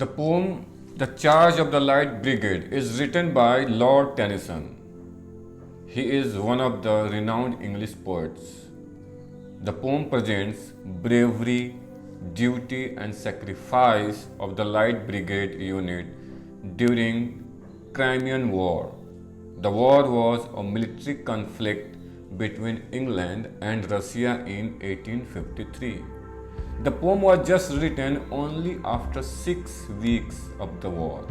The poem The Charge of the Light Brigade is written by Lord Tennyson. He is one of the renowned English poets. The poem presents bravery, duty and sacrifice of the Light Brigade unit during Crimean War. The war was a military conflict between England and Russia in 1853. The poem was just written only after 6 weeks of the war.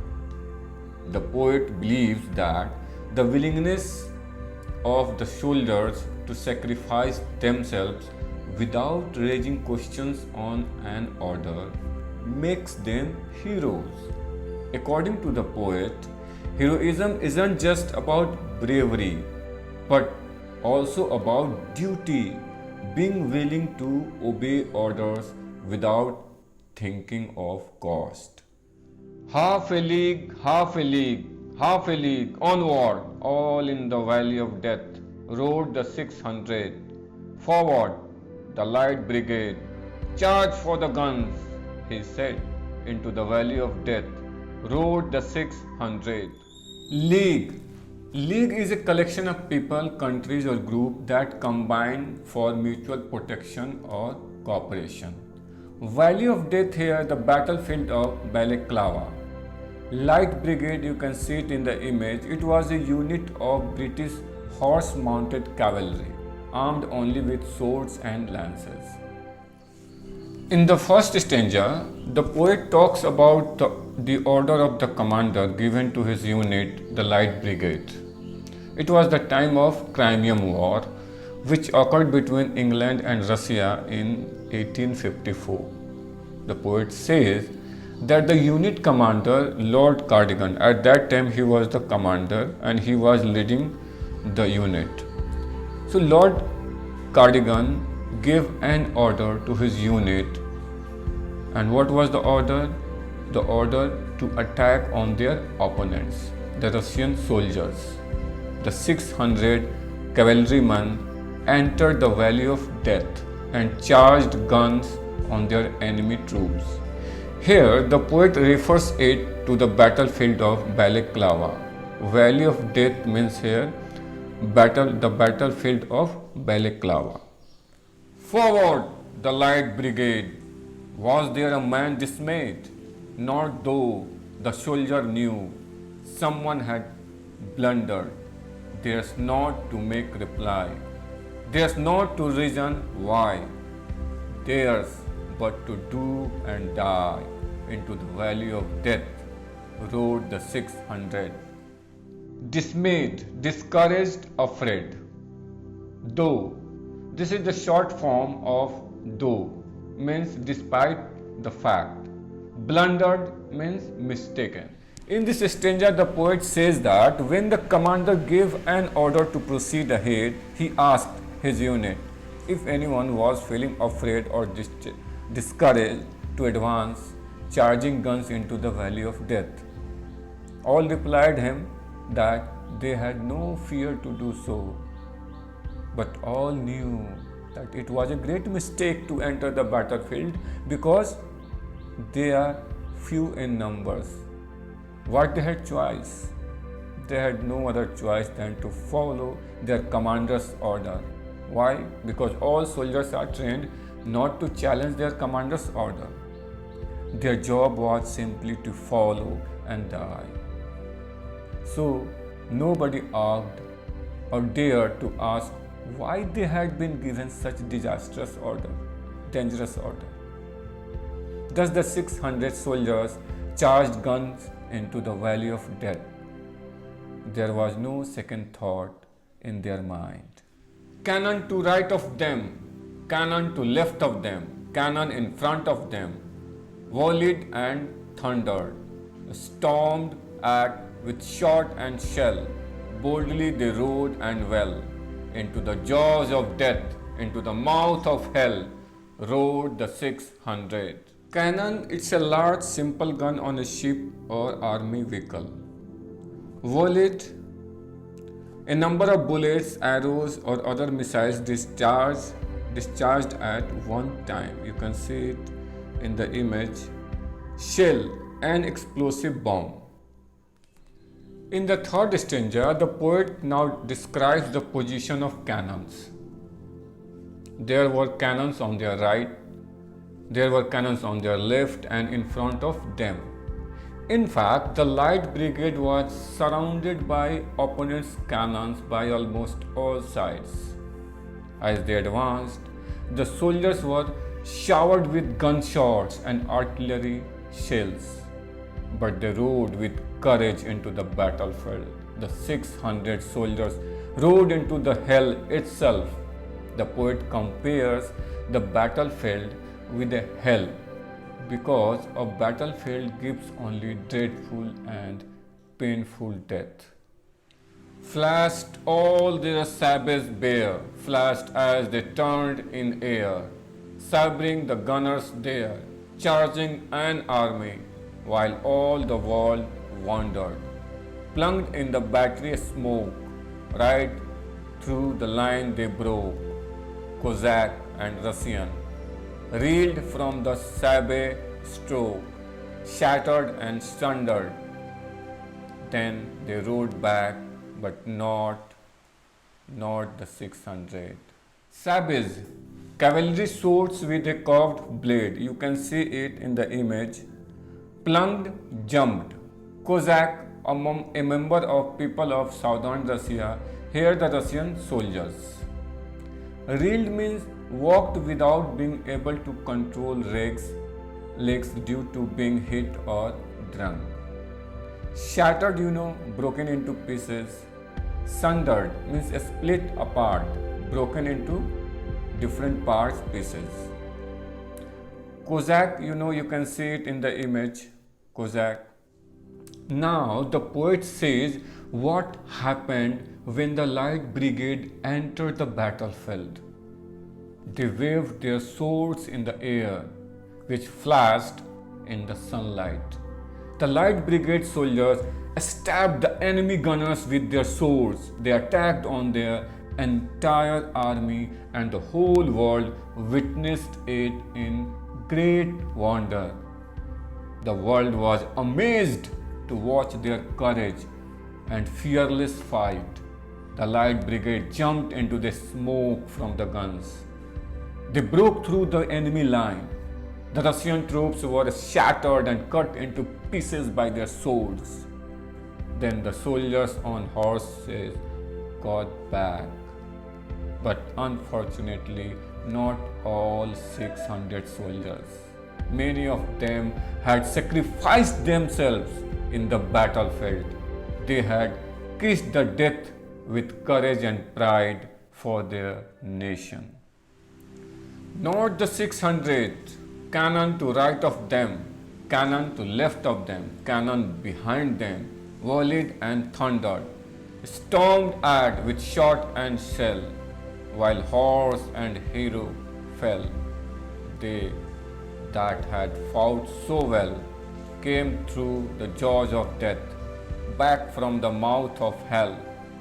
The poet believes that the willingness of the soldiers to sacrifice themselves without raising questions on an order makes them heroes. According to the poet, heroism isn't just about bravery, but also about duty, being willing to obey orders without thinking of cost. Half a league, half a league, half a league, onward, all in the valley of death, rode the 600. Forward, the Light Brigade, charge for the guns, he said, into the valley of death, rode the 600. League. League is a collection of people, countries or groups that combine for mutual protection or cooperation. Valley of Death here, the battlefield of Balaclava. Light Brigade, you can see it in the image, it was a unit of British horse-mounted cavalry, armed only with swords and lances. In the first stanza, the poet talks about the order of the commander given to his unit, the Light Brigade. It was the time of Crimean War, which occurred between England and Russia in 1854. The poet says that the unit commander, Lord Cardigan, at that time he was the commander and he was leading the unit. So Lord Cardigan gave an order to his unit, and what was the order? The order to attack on their opponents, the Russian soldiers. The 600 cavalrymen entered the valley of death and charged guns on their enemy troops. Here the poet refers it to the battlefield of Balaclava. Valley of death means here the battlefield of Balaclava. Forward, the Light Brigade. Was there a man dismayed? Not though the soldier knew someone had blundered. There's not to make reply. There's not to reason why. There's but to do and die. Into the valley of death rode the 600. Dismayed, discouraged, afraid. Though, this is the short form of though, means despite the fact. Blundered means mistaken. In this stanza, the poet says that when the commander gave an order to proceed ahead, he asked his unit if anyone was feeling afraid or discouraged to advance, charging guns into the valley of death. All replied him that they had no fear to do so, but all knew that it was a great mistake to enter the battlefield because they are few in numbers. What they had choice? They had no other choice than to follow their commander's order. Why? Because all soldiers are trained not to challenge their commander's order. Their job was simply to follow and die. So nobody asked or dared to ask why they had been given such disastrous order, dangerous order. Thus the 600 soldiers charged guns into the valley of death. There was no second thought in their mind. Cannon to right of them, cannon to left of them, cannon in front of them, volleyed and thundered, stormed at with shot and shell. Boldly they rode and well. Into the jaws of death, into the mouth of hell, rode the 600. Cannon, it's a large simple gun on a ship or army vehicle. Volleyed, a number of bullets, arrows or other missiles discharged at one time. You can see it in the image. Shell, an explosive bomb. In the third stanza, the poet now describes the position of cannons. There were cannons on their right, there were cannons on their left and in front of them. In fact, the Light Brigade was surrounded by opponents' cannons by almost all sides. As they advanced, the soldiers were showered with gunshots and artillery shells, but they rode with courage into the battlefield. The 600 soldiers rode into the hell itself. The poet compares the battlefield with a hell because a battlefield gives only dreadful and painful death. Flashed all their sabres bare, flashed as they turned in air, sabring the gunners there, charging an army, while all the world wondered. Plunged in the battery smoke, right through the line they broke, Cossack and Russian, reeled from the sabre stroke, shattered and sundered. Then they rode back, but not the 600. Sabres, cavalry swords with a curved blade. You can see it in the image. Plunged, jumped. Cossack, a member of people of southern Russia, here the Russian soldiers. Reeled means walked without being able to control legs due to being hit or drunk. Shattered, broken into pieces. Sundered means split apart, broken into different parts, pieces. Cossack, you can see it in the image, Cossack. Now the poet says what happened when the Light Brigade entered the battlefield. They waved their swords in the air, which flashed in the sunlight. The Light Brigade soldiers stabbed the enemy gunners with their swords. They attacked on their entire army, and the whole world witnessed it in great wonder. The world was amazed to watch their courage and fearless fight. The Light Brigade jumped into the smoke from the guns. They broke through the enemy line. The Russian troops were shattered and cut into pieces by their swords. Then the soldiers on horses got back. But unfortunately, not all 600 soldiers. Many of them had sacrificed themselves in the battlefield. They had kissed the death with courage and pride for their nation. Not the 600, cannon to right of them, cannon to left of them, cannon behind them, volleyed and thundered, stormed at with shot and shell, while horse and hero fell. They that had fought so well came through the jaws of death, back from the mouth of hell.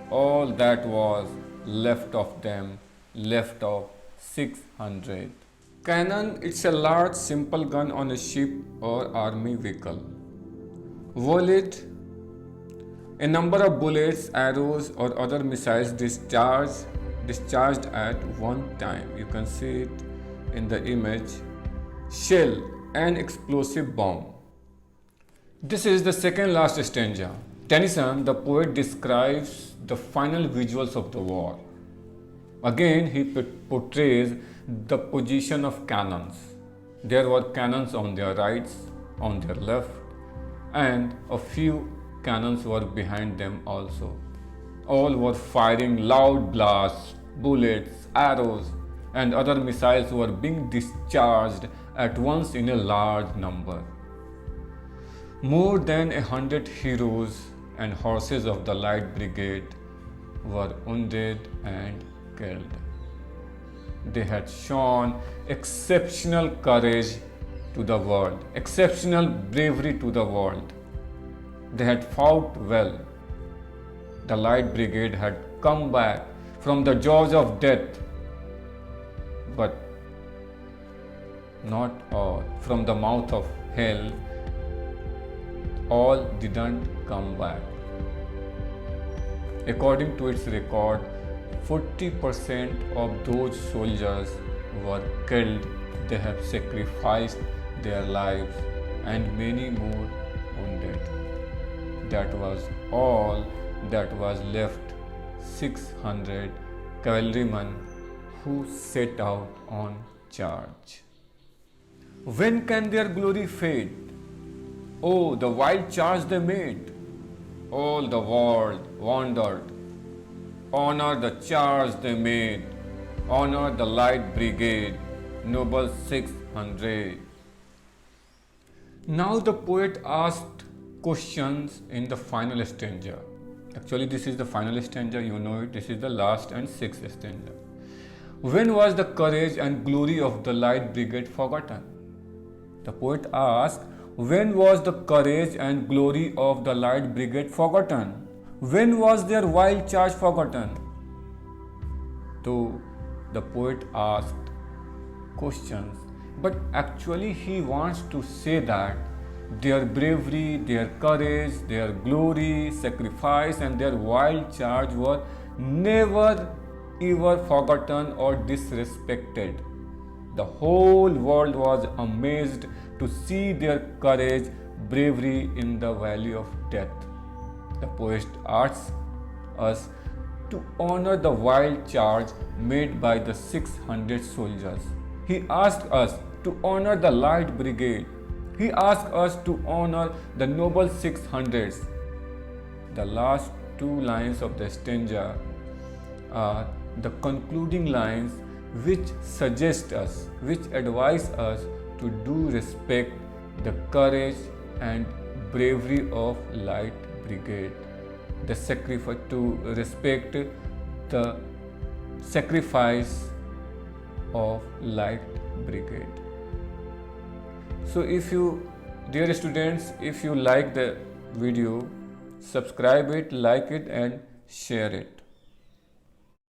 All that was left of them, left of 600. Cannon, it's a large simple gun on a ship or army vehicle. Volleyed, a number of bullets, arrows or other missiles discharged at one time. You can see it in the image. Shell, an explosive bomb. This is the second last stanza. Tennyson, the poet, describes the final visuals of the war. Again, he portrays the position of cannons. There were cannons on their rights, on their left, and a few cannons were behind them also. All were firing loud blasts, bullets, arrows, and other missiles were being discharged at once in a large number. More than 100 heroes and horses of the Light Brigade were wounded and killed. They had shown exceptional courage to the world, exceptional bravery to the world. They had fought well. The Light Brigade had come back from the jaws of death, but not all. From the mouth of hell, all didn't come back. According to its record, 40% of those soldiers were killed. They have sacrificed their lives and many more wounded. That was all that was left. 600 cavalrymen who set out on charge. When can their glory fade? Oh, the wild charge they made! All the world wondered. Honor the charge they made. Honor the Light Brigade, Noble 600. Now the poet asked questions in the final stanza. Actually, this is the final stanza, you know it. This is the last and sixth stanza. When was the courage and glory of the Light Brigade forgotten? The poet asked, when was the courage and glory of the Light Brigade forgotten? When was their wild charge forgotten? So the poet asked questions, but actually he wants to say that their bravery, their courage, their glory, sacrifice and their wild charge were never ever forgotten or disrespected. The whole world was amazed to see their courage, bravery in the valley of death. The poet asks us to honor the wild charge made by the 600 soldiers. He asks us to honor the Light Brigade. He asks us to honor the Noble 600s. The last two lines of the stanza are the concluding lines which suggest us, which advise us to do respect the courage and bravery of Light Brigade. The sacrifice, to respect the sacrifice of Light Brigade. So if you, dear students, if you like the video, subscribe it, like it and share it.